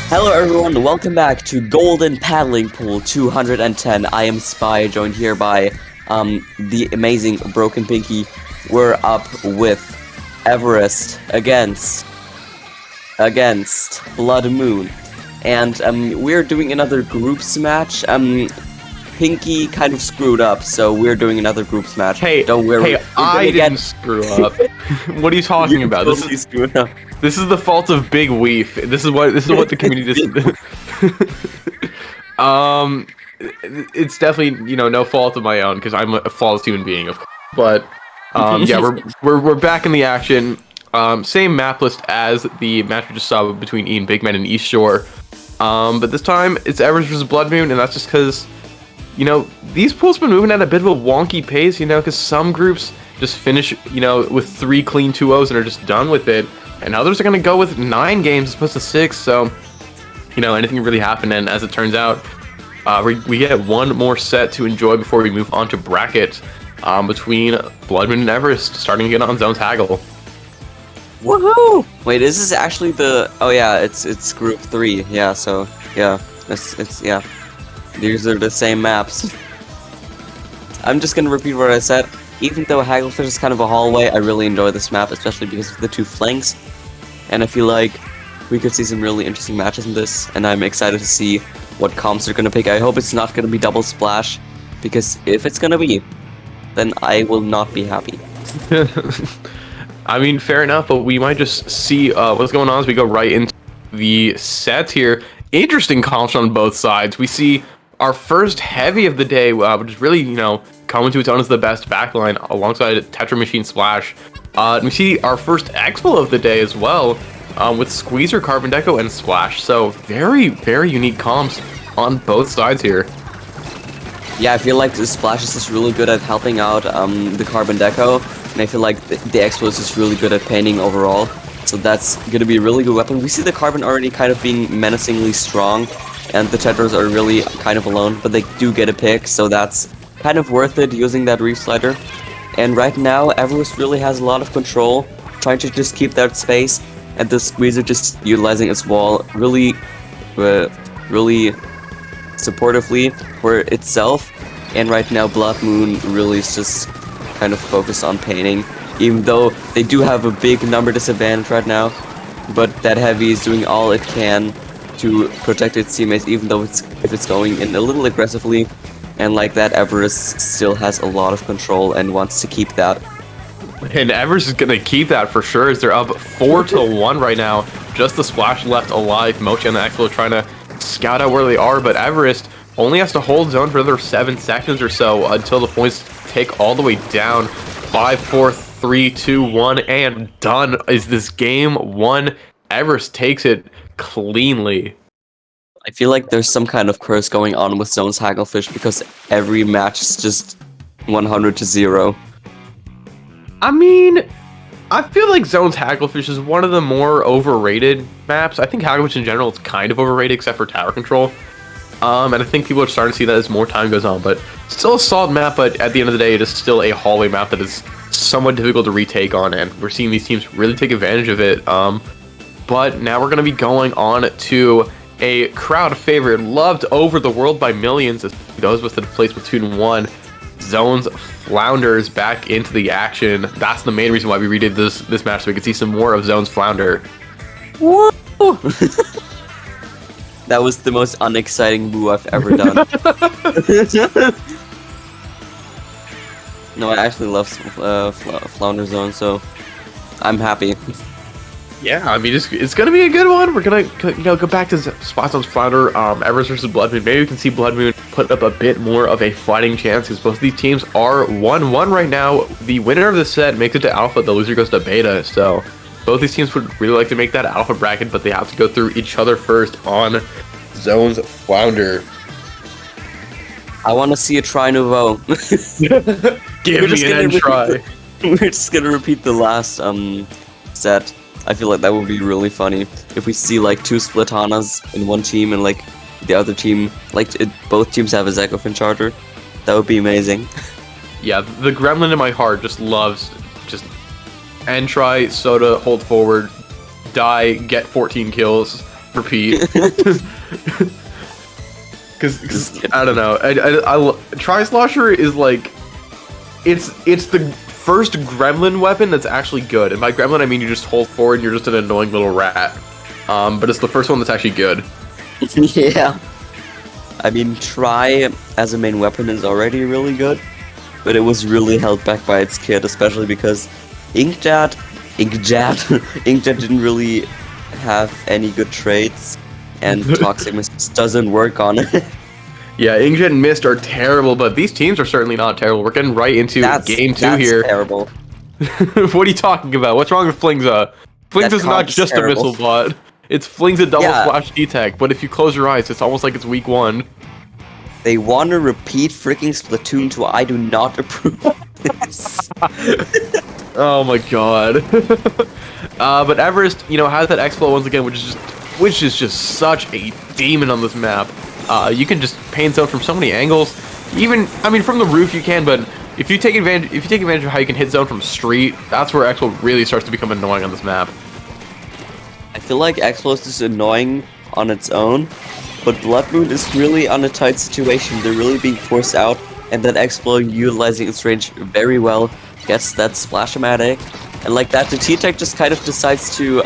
Hello everyone, welcome back to Golden Paddling Pool 210. I am Spy, joined here by the amazing Broken Pinky. We're up with Everest against Blood Moon. And we're doing another groups match. Pinky kind of screwed up, so we're doing another groups match. Hey, don't worry. Hey, I didn't screw up. What are you talking about? Totally screwed up. This is the fault of Big Weef. This is what the community does. It's definitely no fault of my own because I'm a flawless human being, of course. But yeah, we're back in the action. Same map list as the match we just saw between Ian Bigman and East Shore. But this time it's Everest versus Bloodmoon, and that's just because these pools have been moving at a bit of a wonky pace. Because some groups just finish with 3 clean 2-0s and are just done with it. And others are going to go with 9 games as opposed to 6, so, anything can really happen. And as it turns out, we get one more set to enjoy before we move on to bracket between Bloodmoon and Everest, starting again on Zones Haggle. Woohoo! Wait, is this actually the... Oh yeah, it's group 3, yeah, so, yeah, yeah. These are the same maps. I'm just going to repeat what I said. Even though Hagglefish is kind of a hallway, I really enjoy this map, especially because of the 2 flanks. And I feel like we could see some really interesting matches in this, and I'm excited to see what comps are going to pick. I hope it's not going to be double splash, because if it's going to be, then I will not be happy. I mean, fair enough, but we might just see what's going on as we go right into the sets here. Interesting comps on both sides. We see our first heavy of the day, which is really, coming to its own as the best backline alongside Tetra Machine Splash. We see our first Expo of the day as well, with Squeezer, Carbon Deco, and Splash. So very, very unique comps on both sides here. Yeah, I feel like the Splash is just really good at helping out the Carbon Deco, and I feel like the Expo is just really good at painting overall. So that's going to be a really good weapon. We see the Carbon already kind of being menacingly strong, and the Tetras are really kind of alone, but they do get a pick, so that's kind of worth it using that Reef Slider. And right now, Everest really has a lot of control, trying to just keep that space, and the Squeezer just utilizing its wall really supportively for itself. And right now, Blood Moon really is just kind of focused on painting, even though they do have a big number disadvantage right now. But that Heavy is doing all it can to protect its teammates, even though if it's going in a little aggressively. And like that, Everest still has a lot of control and wants to keep that. And Everest is going to keep that for sure, as they're up 4-1 right now. Just the Splash left alive. Mochi and the Expo trying to scout out where they are, but Everest only has to hold zone for another 7 seconds or so until the points take all the way down. 5, 4, 3, 2, 1, and done is this game 1. Everest takes it cleanly. I feel like there's some kind of curse going on with Zones Hagglefish because every match is just 100-0. I mean, I feel like Zones Hagglefish is one of the more overrated maps. I think Hagglefish in general is kind of overrated except for tower control. And I think people are starting to see that as more time goes on, but still a solid map, but at the end of the day, it is still a hallway map that is somewhat difficult to retake on, and we're seeing these teams really take advantage of it. But now we're going to be going on to a crowd favorite, loved over the world by millions, as it goes with the place platoon 1. Zones Flounder is back into the action. That's the main reason why we redid this match, so we could see some more of Zones Flounder. Woo! That was the most unexciting move I've ever done. No, I actually love Flounder Zone, so I'm happy. Yeah, I mean, it's gonna be a good one. We're gonna go back to Spot Zones Flounder, Everest versus Bloodmoon. Maybe we can see Bloodmoon put up a bit more of a fighting chance, because both of these teams are 1-1 right now. The winner of the set makes it to Alpha, the loser goes to Beta, so both these teams would really like to make that Alpha bracket, but they have to go through each other first on Zones Flounder. I want to see a try nouveau. Give me an try. We're just gonna repeat the last set. I feel like that would be really funny if we see like 2 Splatanas in one team and like the other team, both teams have a Zekofin charger. That would be amazing. Yeah, the gremlin in my heart just loves end try, soda, hold forward, die, get 14 kills, repeat. Because I don't know. Tri-Slosher is like, it's the first gremlin weapon that's actually good. And by gremlin, I mean you just hold forward and you're just an annoying little rat. But it's the first one that's actually good. Yeah. I mean, Tri as a main weapon is already really good, but it was really held back by its kit, especially because Inkjet didn't really have any good traits, and Toxic Mist doesn't work on it. Yeah, Inkjet and Mist are terrible, but these teams are certainly not terrible. We're getting right into game 2 here. That's terrible. What are you talking about? What's wrong with Flingza? Flingza's not just a missile bot. It's Flingza double splash D-Tech, but if you close your eyes, it's almost like it's week 1. They want to repeat freaking Splatoon 2. I do not approve of this. Oh my god. But Everest, has that X-Flow once again, which is just such a demon on this map. You can just paint zone from so many angles. Even, from the roof you can, but if you take advantage of how you can hit zone from street, that's where X-Flow really starts to become annoying on this map. I feel like X-Flow is just annoying on its own, but Bloodmoon is really on a tight situation. They're really being forced out, and that X-Flow, utilizing its range very well, gets that Splash-O-Matic, and like that, the T-Tech just kind of decides to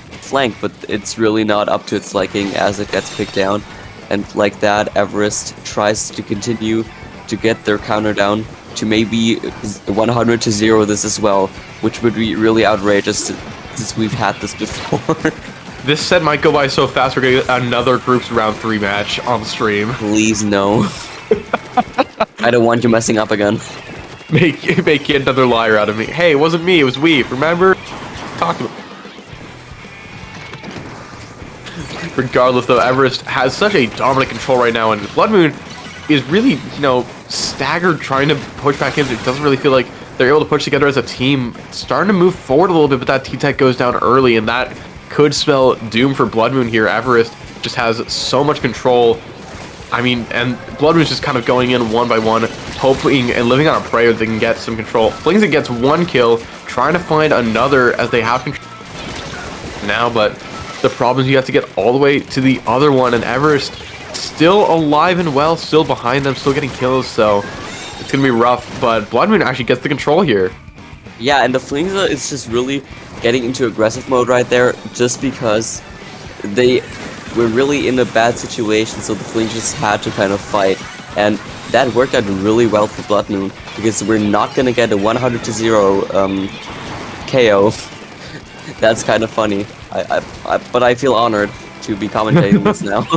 flank, but it's really not up to its liking as it gets picked down. And like that, Everest tries to continue to get their counter down to maybe 100 to 0 this as well, which would be really outrageous since we've had this before. This set might go by so fast we're gonna get another groups round 3 match on the stream. Please no. I don't want you messing up again. Make another liar out of me. Hey, it wasn't me, it was Weave, remember? Talk to me. Regardless though, Everest has such a dominant control right now, and Bloodmoon is really, staggered trying to push back in. It doesn't really feel like they're able to push together as a team. Starting to move forward a little bit, but that T-Tech goes down early, and that could spell doom for Bloodmoon here. Everest just has so much control. And Bloodmoon's just kind of going in one by one, hoping and living on a prayer that they can get some control. Flingza gets 1 kill, trying to find another as they have control now, but the problem is you have to get all the way to the other one, and Everest still alive and well, still behind them, still getting kills, so it's gonna be rough, but Bloodmoon actually gets the control here. Yeah, and the Flingza is just really getting into aggressive mode right there, just because they were really in a bad situation, so the Flingza just had to kind of fight, and that worked out really well for Bloodmoon, because we're not gonna get a 100 to 0 KO. That's kind of funny, but I feel honored to be commentating this now.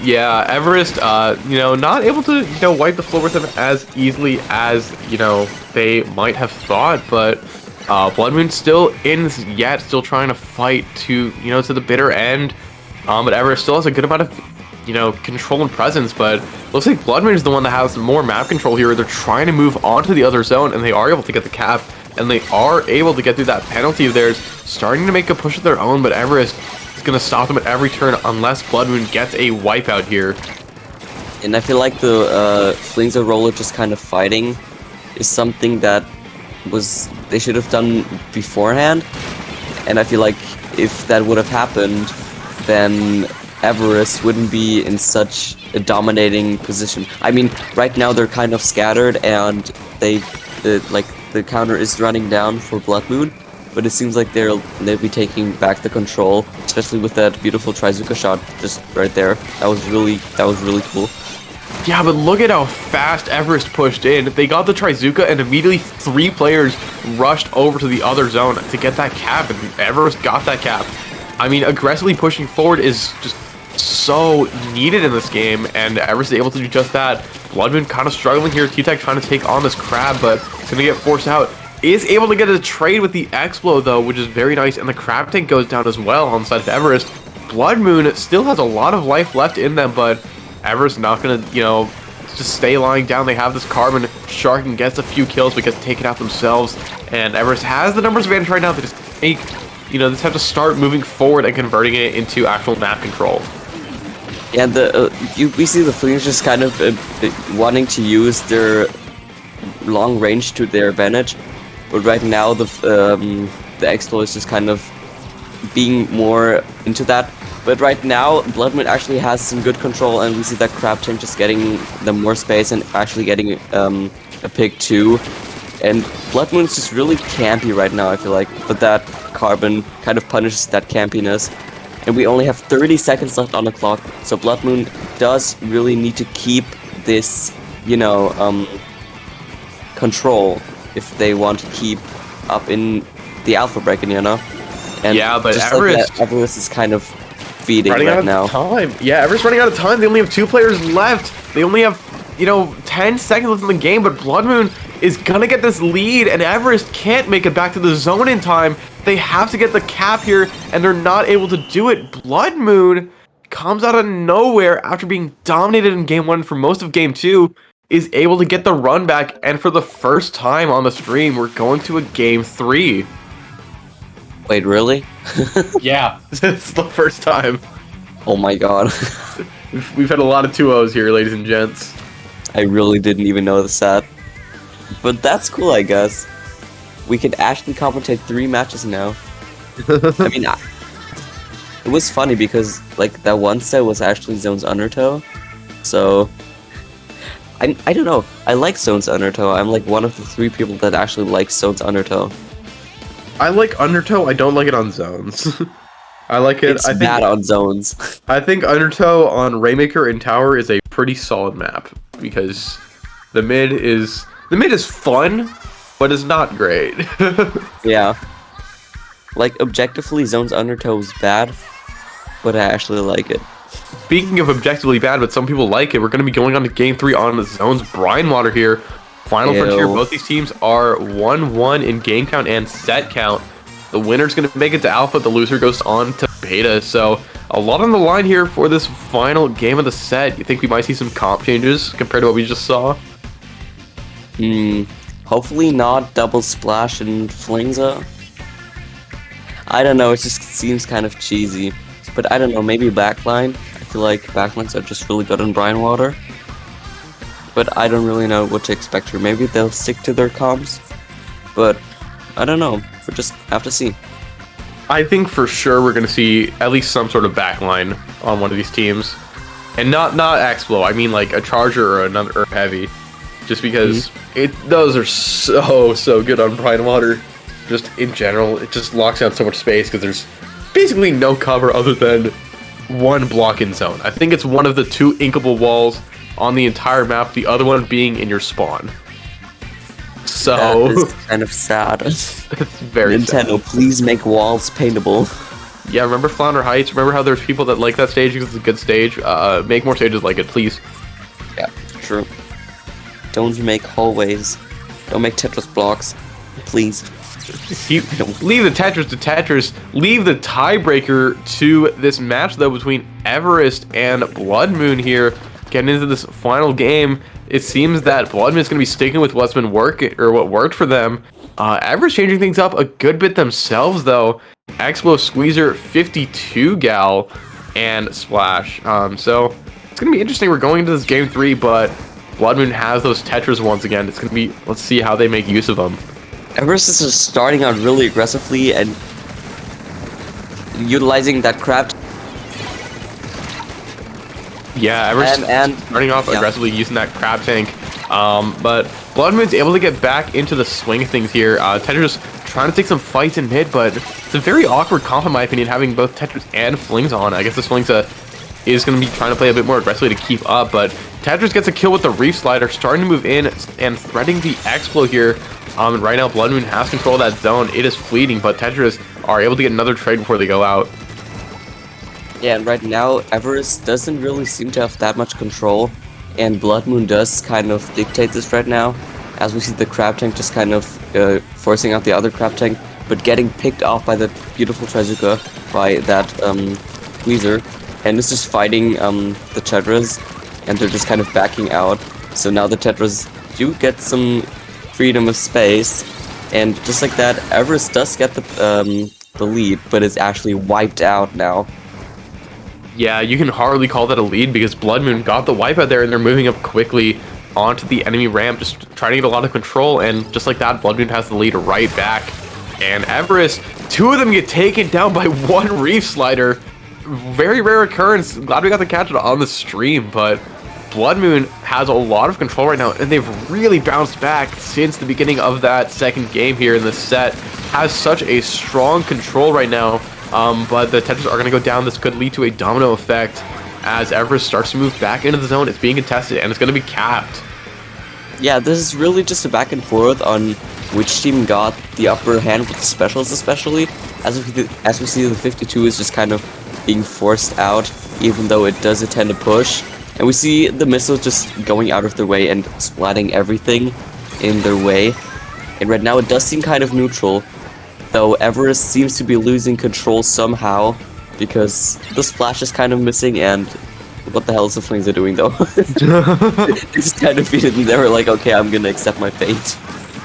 Yeah, Everest, not able to, wipe the floor with them as easily as, they might have thought, but Bloodmoon still still trying to fight to the bitter end, but Everest still has a good amount of, control and presence, but looks like Bloodmoon is the one that has more map control here. They're trying to move on to the other zone, and they are able to get the cap, and they are able to get through that penalty of theirs, starting to make a push of their own, but Everest is going to stop them at every turn unless Bloodmoon gets a wipeout here. And I feel like the Flingza roller just kind of fighting is something that they should have done beforehand, and I feel like if that would have happened, then Everest wouldn't be in such a dominating position. Right now they're kind of scattered, and the counter is running down for Bloodmoon, but it seems like they'll be taking back the control, especially with that beautiful Trizuka shot just right there. That was really cool. Yeah, but look at how fast Everest pushed in. They got the Trizuka, and immediately 3 players rushed over to the other zone to get that cap, and Everest got that cap. Aggressively pushing forward is just so needed in this game, and Everest is able to do just that. Bloodmoon kind of struggling here. T-Tech trying to take on this crab, but it's going to get forced out. Is able to get a trade with the Explo though, which is very nice, and the crab tank goes down as well on the side of Everest. Bloodmoon still has a lot of life left in them, but Everest not going to, just stay lying down. They have this carbon shark and gets a few kills but gets taken out themselves, and Everest has the numbers advantage right now. They just make, they just have to start moving forward and converting it into actual map control. Yeah, we see the Fleas just kind of wanting to use their long range to their advantage, but right now the Explo is just kind of being more into that, But right now, Bloodmoon actually has some good control, and we see that Crab Tank just getting them more space and actually getting a pick too. And Bloodmoon's just really campy right now, I feel like. But that Carbon kind of punishes that campiness. And we only have 30 seconds left on the clock, so Bloodmoon does really need to keep this, you know, control if they want to keep up in the alpha bracket, you know? And yeah, but just Everest, like that, Everest is kind of feeding running right out now. of time. Yeah, Everest running out of time. They only have 2 players left. They only have, you know, 10 seconds left in the game, but Bloodmoon is gonna get this lead, and Everest can't make it back to the zone in time. They have to get the cap here, and they're not able to do it. Bloodmoon comes out of nowhere after being dominated in game 1 for most of game 2, is able to get the run back, and for the first time on the stream, we're going to a game 3. Wait, really? Yeah, it's the first time. Oh my god. We've had a lot of 2-0s here, ladies and gents. I really didn't even notice that. But that's cool, I guess. We can actually commentate 3 matches now. I mean, it was funny because, like, that one set was actually Zone's Undertow. So, I don't know. I like Zone's Undertow. I'm, like, one of the 3 people that actually likes Zone's Undertow. I like Undertow, I don't like it on zones. I like it. It's I think bad on zones. I think Undertow on Rainmaker and Tower is a pretty solid map because the mid is fun, but it's not great. Yeah. Like, objectively, Zone's Undertow is bad, but I actually like it. Speaking of objectively bad, but some people like it, we're going to be going on to Game 3 on the Zone's Brinewater here. Final Frontier, both these teams are 1-1 in game count and set count. The winner's going to make it to Alpha, the loser goes on to Beta, so a lot on the line here for this final game of the set. You think we might see some comp changes compared to what we just saw? Hopefully not double splash and Flingza. I don't know, it just seems kind of cheesy. But I don't know, maybe backline. I feel like backlines are just really good on Brinewater. But I don't really know what to expect here. Maybe they'll stick to their comps. But I don't know. We'll just have to see. I think for sure we're going to see at least some sort of backline on one of these teams. And not X-Blow, I mean like a Charger or another or Heavy. Just because those are so good on Brinewater. Just in general, it just locks down so much space because there's basically no cover other than one block in zone. I think it's one of the 2 inkable walls on the entire map, the other one being in your spawn. So that is kind of sad. It's very Nintendo, sad. please make walls paintable. Yeah, remember Flounder Heights? Remember how there's people that like that stage because it's a good stage? Make more stages like it, please. Yeah, true. Don't make hallways. Don't make Tetris blocks. Please. Leave the Tetris to Tetris. Leave the tiebreaker to this match, though, between Everest and Bloodmoon here. Getting into this final game, it seems that Bloodmoon's going to be sticking with what's been working, or what worked for them. Everest changing things up a good bit themselves, though. X-Blow, Squeezer, 52 Gal, and Splash. So it's going to be interesting. We're going into this game 3, but Bloodmoon has those Tetris once again. It's going to be, let's see how they make use of them. Everest is just starting out really aggressively and utilizing that crab. Yeah, Everest and starting off aggressively using that crab tank. But Bloodmoon's able to get back into the swing of things here. Tetris trying to take some fights in mid, but it's a very awkward comp in my opinion, having both Tetris and Flings on. I guess this Flingza is going to be trying to play a bit more aggressively to keep up, but Tetris gets a kill with the Reef Slider, starting to move in and threading the X-Blow here. And right now, Bloodmoon has control of that zone. It is fleeting, but Tetris are able to get another trade before they go out. Yeah, and right now, Everest doesn't really seem to have that much control, and Bloodmoon does kind of dictate this right now, as we see the Crab Tank just kind of forcing out the other Crab Tank, but getting picked off by the beautiful Trezuka, by that Weezer, and it's just fighting the Tetras, and they're just kind of backing out. So now the Tetras do get some freedom of space, and just like that, Everest does get the lead, but is actually wiped out now. Yeah, you can hardly call that a lead because Bloodmoon got the wipe out there and they're moving up quickly onto the enemy ramp, just trying to get a lot of control, and just like that, Bloodmoon has the lead right back. And Everest, 2 of them get taken down by 1 Reef Slider. very rare occurrence. Glad we got to catch it on the stream, but Bloodmoon has a lot of control right now, and they've really bounced back since the beginning of that second game here in the set. Has such a strong control right now, but the Tetris are going to go down. This could lead to a domino effect as Everest starts to move back into the zone. It's being contested, and it's going to be capped. Yeah, this is really just a back and forth on which team got the upper hand with the specials, especially as we see the 52 is just kind of being forced out, even though it does intend to push. And we see the missiles just going out of their way and splatting everything in their way. And right now it does seem kind of neutral, though Everest seems to be losing control somehow, because the splash is kind of missing, and what the hell is the Flames are doing though? They just kind of beat it, and they were like, okay, I'm gonna accept my fate.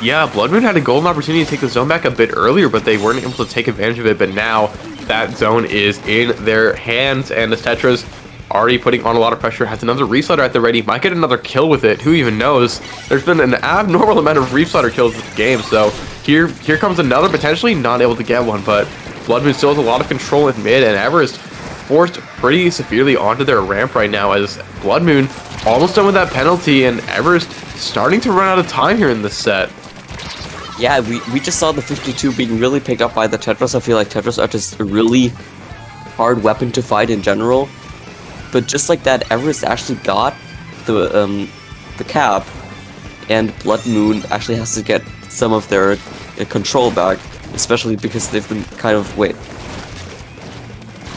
Yeah, Bloodmoon had a golden opportunity to take the zone back a bit earlier, but they weren't able to take advantage of it. But now that zone is in their hands, and the Tetris already putting on a lot of pressure. Has another Reef-Slider at the ready. Might get another kill with it. Who even knows? There's been an abnormal amount of Reef-Slider kills this game, so here comes another, potentially not able to get one, but Bloodmoon still has a lot of control in mid, and Everest forced pretty severely onto their ramp right now as Bloodmoon almost done with that penalty, and Everest starting to run out of time here in this set. Yeah, we just saw the 52 being really picked up by the Tetris. I feel like Tetris are just a really hard weapon to fight in general. But just like that, Everest actually got the cap, and Bloodmoon actually has to get some of their control back, especially because they've been kind of... Wait.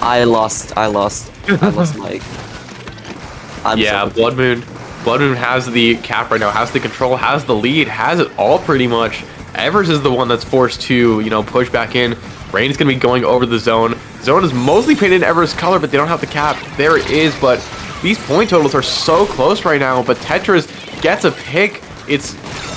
I lost my... Yeah, Bloodmoon has the cap right now, has the control, has the lead, has it all pretty much. Everest is the one that's forced to, push back in. Rain is going to be going over the zone. Zone is mostly painted in Everest's color, but they don't have the cap. There it is, but these point totals are so close right now, but Tetris gets a pick. It's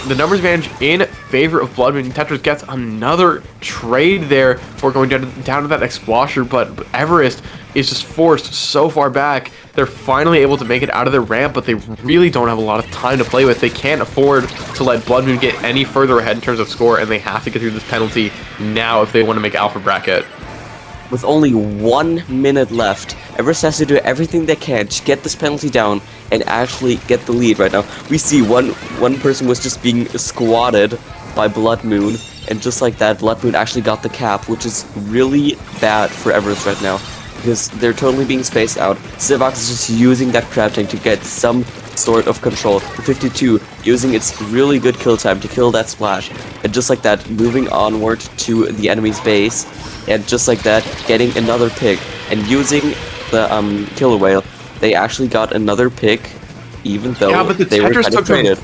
the numbers advantage in favor of Bloodmoon. Tetris gets another trade there for going down to that Explosher, but Everest is just forced so far back. They're finally able to make it out of their ramp, but they really don't have a lot of time to play with. They can't afford to let Bloodmoon get any further ahead in terms of score, and they have to get through this penalty now if they want to make Alpha Bracket. With only 1 minute left, Everest has to do everything they can to get this penalty down and actually get the lead right now. We see one person was just being squatted by Bloodmoon, and just like that, Bloodmoon actually got the cap, which is really bad for Everest right now, because they're totally being spaced out. Sivax is just using that crab tank to get some sort of control. The 52 using its really good kill time to kill that splash, and just like that, moving onward to the enemy's base, and just like that, getting another pick, and using the killer whale. They actually got another pick, even though but the they were Tetris kind of traded.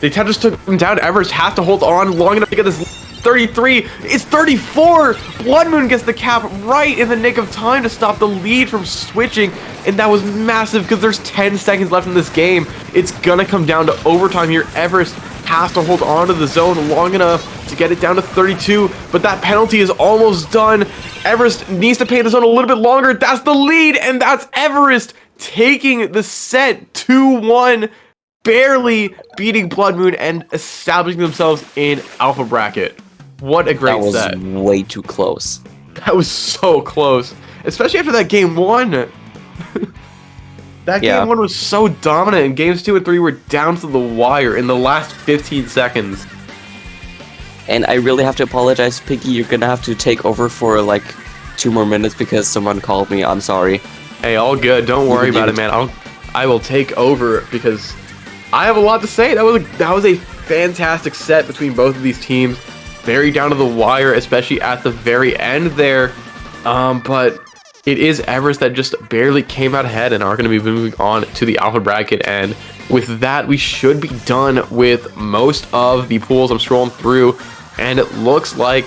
The Tetris took them down. Everest has to hold on long enough to get this 33. It's 34. Bloodmoon gets the cap right in the nick of time to stop the lead from switching, and that was massive because there's 10 seconds left in this game. It's gonna come down to overtime here. Everest has to hold on to the zone long enough to get it down to 32, but that penalty is almost done. Everest needs to paint the zone a little bit longer. That's the lead, and that's Everest taking the set 2-1, barely beating Bloodmoon and establishing themselves in Alpha Bracket. What a great set. That was way too close. That was so close, especially after that game 1. Game 1 was so dominant, and games 2 and 3 were down to the wire in the last 15 seconds. And I really have to apologize, Piggy. You're gonna have to take over for like 2 more minutes because someone called me. I'm sorry. Hey, all good. Don't worry about it, man. I will take over because I have a lot to say. That was a fantastic set between both of these teams. Very down to the wire, especially at the very end there. But it is Everest that just barely came out ahead and are going to be moving on to the Alpha Bracket. And with that, we should be done with most of the pools. I'm scrolling through, and it looks like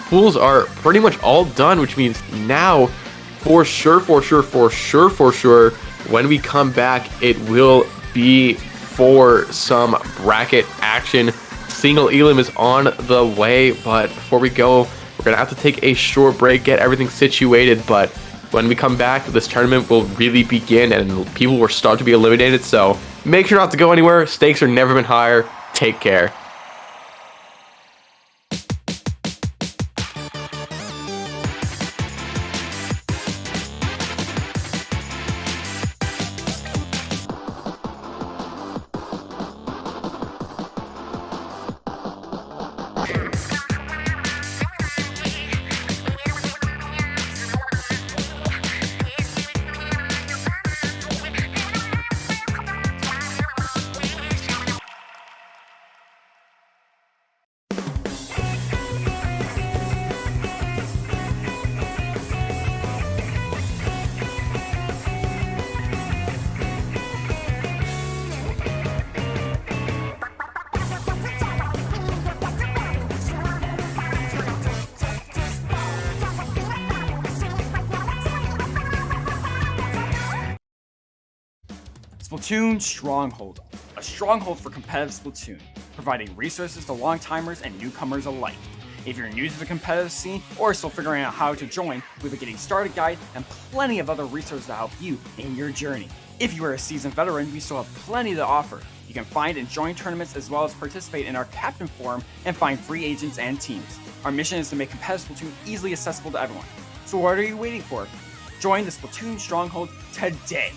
pools are pretty much all done, which means now, for sure, when we come back, it will be for some bracket action. Single Elim is on the way, but before we go, we're going to have to take a short break, get everything situated, but when we come back, this tournament will really begin and people will start to be eliminated, so make sure not to go anywhere. Stakes have never been higher. Take care. Splatoon Stronghold, a stronghold for competitive Splatoon, providing resources to long-timers and newcomers alike. If you're new to the competitive scene or still figuring out how to join, we have a getting started guide and plenty of other resources to help you in your journey. If you are a seasoned veteran, we still have plenty to offer. You can find and join tournaments as well as participate in our Captain Forum and find free agents and teams. Our mission is to make competitive Splatoon easily accessible to everyone. So what are you waiting for? Join the Splatoon Stronghold today!